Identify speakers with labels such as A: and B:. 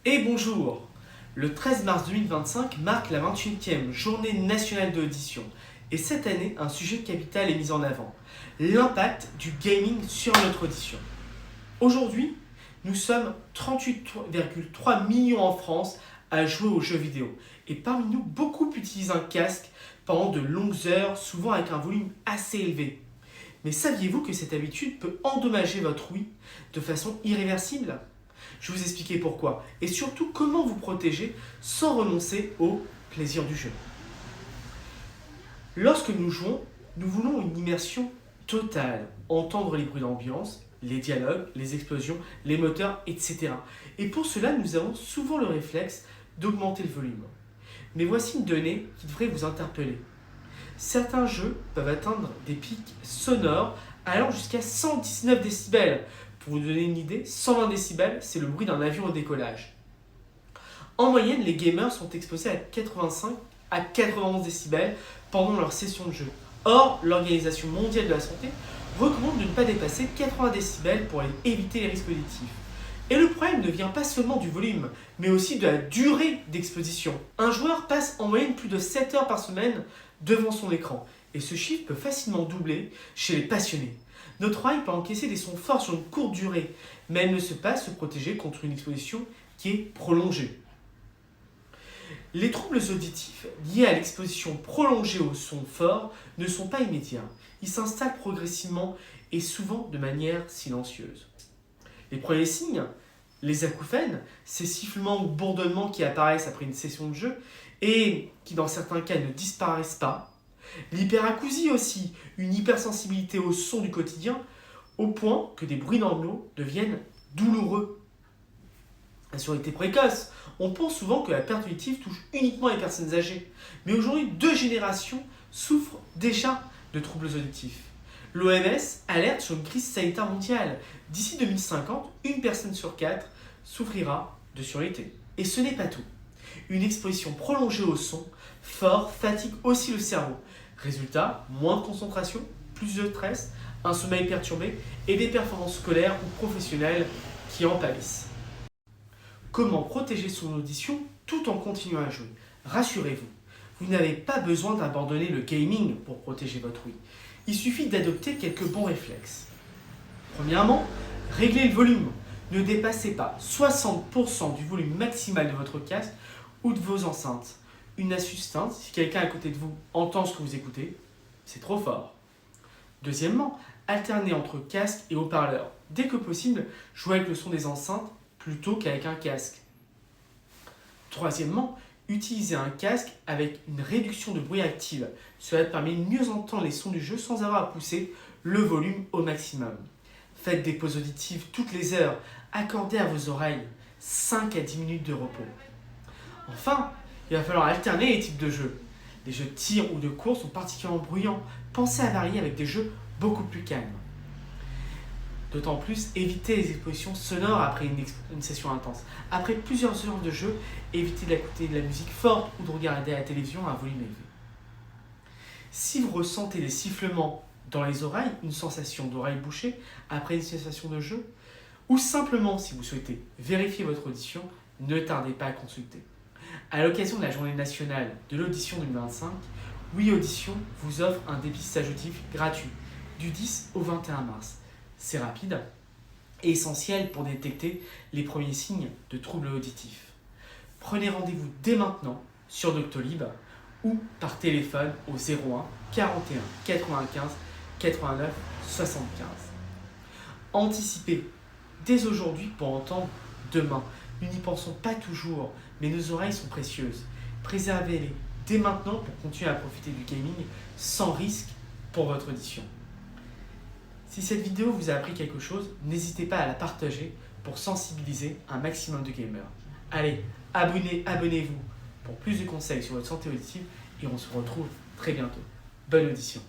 A: Et bonjour! Le 13 mars 2025 marque la 28e journée nationale de l'audition. Et cette année, un sujet capital est mis en avant, l'impact du gaming sur notre audition. Aujourd'hui, nous sommes 38,3 millions en France à jouer aux jeux vidéo. Et parmi nous, beaucoup utilisent un casque pendant de longues heures, souvent avec un volume assez élevé. Mais saviez-vous que cette habitude peut endommager votre ouïe de façon irréversible? Je vais vous expliquer pourquoi et surtout comment vous protéger sans renoncer au plaisir du jeu. Lorsque nous jouons, nous voulons une immersion totale, entendre les bruits d'ambiance, les dialogues, les explosions, les moteurs, etc. Et pour cela, nous avons souvent le réflexe d'augmenter le volume. Mais voici une donnée qui devrait vous interpeller. Certains jeux peuvent atteindre des pics sonores allant jusqu'à 119 décibels. Pour vous donner une idée, 120 décibels, c'est le bruit d'un avion au décollage. En moyenne, les gamers sont exposés à 85 à 91 décibels pendant leur session de jeu. Or, l'Organisation mondiale de la santé recommande de ne pas dépasser 80 décibels pour éviter les risques auditifs. Et le problème ne vient pas seulement du volume, mais aussi de la durée d'exposition. Un joueur passe en moyenne plus de 7 heures par semaine devant son écran, et ce chiffre peut facilement doubler chez les passionnés. Notre oreille peut encaisser des sons forts sur une courte durée, mais elle ne sait pas se protéger contre une exposition qui est prolongée. Les troubles auditifs liés à l'exposition prolongée aux sons forts ne sont pas immédiats. Ils s'installent progressivement et souvent de manière silencieuse. Les premiers signes, les acouphènes, ces sifflements ou bourdonnements qui apparaissent après une session de jeu et qui dans certains cas ne disparaissent pas. L'hyperacousie aussi, une hypersensibilité au son du quotidien, au point que des bruits normaux deviennent douloureux. La surdité précoce, on pense souvent que la perte auditive touche uniquement les personnes âgées. Mais aujourd'hui, 2 générations souffrent déjà de troubles auditifs. L'OMS alerte sur une crise sanitaire mondiale. D'ici 2050, une personne sur 4 souffrira de surdité. Et ce n'est pas tout. Une exposition prolongée au son fort fatigue aussi le cerveau. Résultat, moins de concentration, plus de stress, un sommeil perturbé et des performances scolaires ou professionnelles qui en pâlissent. Comment protéger son audition tout en continuant à jouer? Rassurez-vous, vous n'avez pas besoin d'abandonner le gaming pour protéger votre ouïe. Il suffit d'adopter quelques bons réflexes. Premièrement, réglez le volume. Ne dépassez pas 60% du volume maximal de votre casque ou de vos enceintes. Une astuce simple, si quelqu'un à côté de vous entend ce que vous écoutez, c'est trop fort. Deuxièmement, alternez entre casque et haut-parleur. Dès que possible, jouez avec le son des enceintes plutôt qu'avec un casque. Troisièmement, utilisez un casque avec une réduction de bruit active. Cela permet de mieux entendre les sons du jeu sans avoir à pousser le volume au maximum. Faites des pauses auditives toutes les heures. Accordez à vos oreilles 5 à 10 minutes de repos. Enfin, il va falloir alterner les types de jeux. Les jeux de tir ou de course sont particulièrement bruyants. Pensez à varier avec des jeux beaucoup plus calmes. D'autant plus, évitez les expositions sonores après une session intense. Après plusieurs heures de jeu, évitez d'écouter de la musique forte ou de regarder la télévision à un volume élevé. Si vous ressentez des sifflements dans les oreilles, une sensation d'oreille bouchée après une sensation de jeu, ou simplement si vous souhaitez vérifier votre audition, ne tardez pas à consulter. À l'occasion de la journée nationale de l'audition 2025, Oui Audition vous offre un dépistage auditif gratuit du 10 au 21 mars. C'est rapide et essentiel pour détecter les premiers signes de troubles auditifs. Prenez rendez-vous dès maintenant sur Doctolib ou par téléphone au 01 41 95 89 75. Anticipez dès aujourd'hui pour entendre demain. Nous n'y pensons pas toujours, mais nos oreilles sont précieuses. Préservez-les dès maintenant pour continuer à profiter du gaming sans risque pour votre audition. Si cette vidéo vous a appris quelque chose, n'hésitez pas à la partager pour sensibiliser un maximum de gamers. Allez, abonnez-vous pour plus de conseils sur votre santé auditive et on se retrouve très bientôt. Bonne audition.